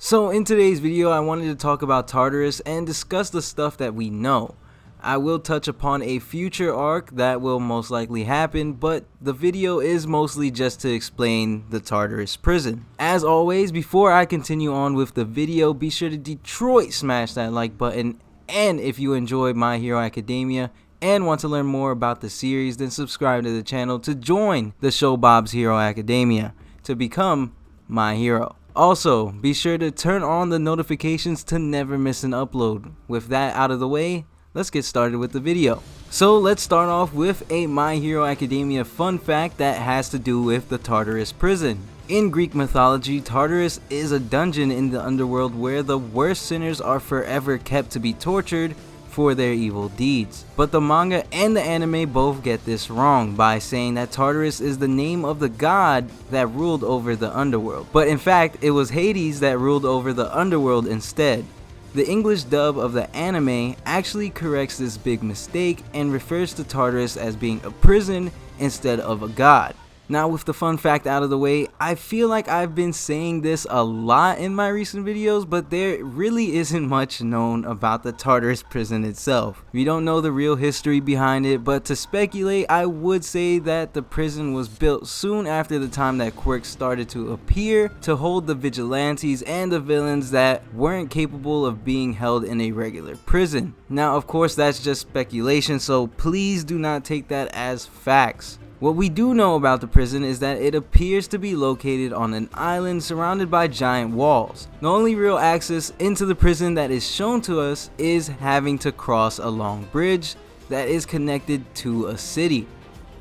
So in today's video, I wanted to talk about Tartarus and discuss the stuff that we know. I will touch upon a future arc that will most likely happen, but the video is mostly just to explain the Tartarus prison. As always, before I continue on with the video, be sure to Detroit smash that like button, and if you enjoyed My Hero Academia and want to learn more about the series, then subscribe to the channel to join the show Bob's Hero Academia to become my hero. Also, be sure to turn on the notifications to never miss an upload. With that out of the way, let's get started with the video. So let's start off with a My Hero Academia fun fact that has to do with the Tartarus prison. In Greek mythology, Tartarus is a dungeon in the underworld where the worst sinners are forever kept to be tortured for their evil deeds. But the manga and the anime both get this wrong by saying that Tartarus is the name of the god that ruled over the underworld. But in fact, it was Hades that ruled over the underworld instead. The English dub of the anime actually corrects this big mistake and refers to Tartarus as being a prison instead of a god. Now, with the fun fact out of the way, I feel like I've been saying this a lot in my recent videos, but there really isn't much known about the Tartarus prison itself. We don't know the real history behind it, but to speculate, I would say that the prison was built soon after the time that quirks started to appear to hold the vigilantes and the villains that weren't capable of being held in a regular prison. Now, of course, that's just speculation, so please do not take that as facts. What we do know about the prison is that it appears to be located on an island surrounded by giant walls. The only real access into the prison that is shown to us is having to cross a long bridge that is connected to a city.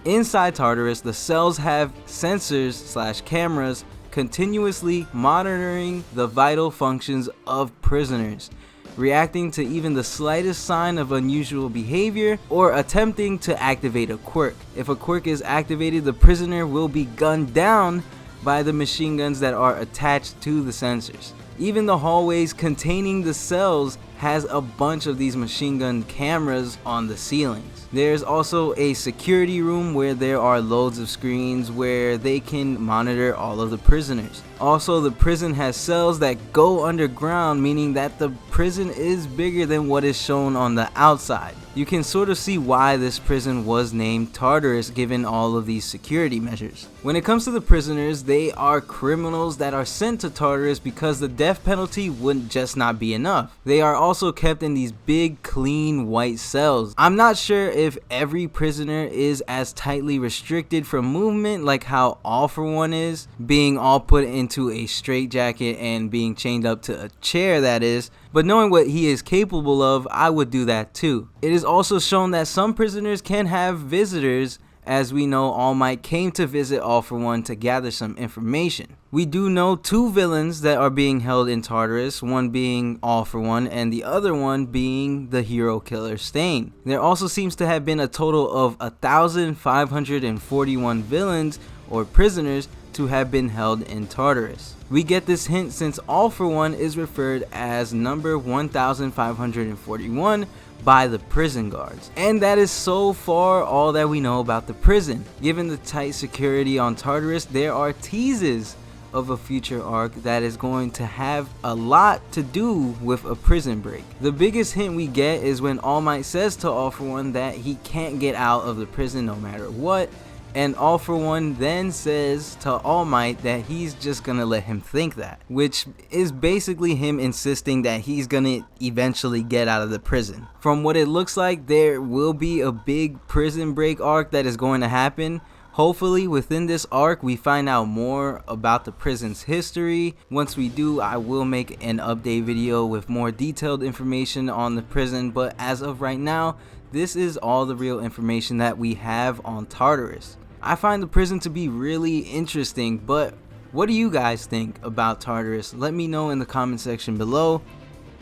Inside Tartarus, the cells have sensors/cameras continuously monitoring the vital functions of prisoners, reacting to even the slightest sign of unusual behavior or attempting to activate a quirk. If a quirk is activated, the prisoner will be gunned down by the machine guns that are attached to the sensors. Even the hallways containing the cells has a bunch of these machine gun cameras on the ceilings. There's also a security room where there are loads of screens where they can monitor all of the prisoners. Also, the prison has cells that go underground, meaning that the prison is bigger than what is shown on the outside. You can sort of see why this prison was named Tartarus given all of these security measures. When it comes to the prisoners, they are criminals that are sent to Tartarus because the death penalty would just not be enough. They are also kept in these big, clean, white cells. I'm not sure if every prisoner is as tightly restricted from movement like how All For One is, being all put into a straitjacket and being chained up to a chair, that is, but knowing what he is capable of, I would do that too. It is also shown that some prisoners can have visitors, as we know All Might came to visit All For One to gather some information. We do know two villains that are being held in Tartarus, one being All For One and the other one being the hero killer Stain. There also seems to have been a total of 1,541 villains or prisoners to have been held in Tartarus. We get this hint since All For One is referred as number 1541 by the prison guards. And that is so far all that we know about the prison. Given the tight security on Tartarus, there are teases of a future arc that is going to have a lot to do with a prison break. The biggest hint we get is when All Might says to All For One that he can't get out of the prison no matter what, and All For One then says to All Might that he's just gonna let him think that, which is basically him insisting that he's gonna eventually get out of the prison. From what it looks like, there will be a big prison break arc that is going to happen. Hopefully within this arc we find out more about the prison's history. Once we do, I will make an update video with more detailed information on the prison, but as of right now, this is all the real information that we have on Tartarus. I find the prison to be really interesting, but what do you guys think about Tartarus? Let me know in the comment section below.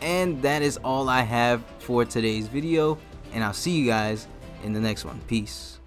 And that is all I have for today's video, and I'll see you guys in the next one. Peace.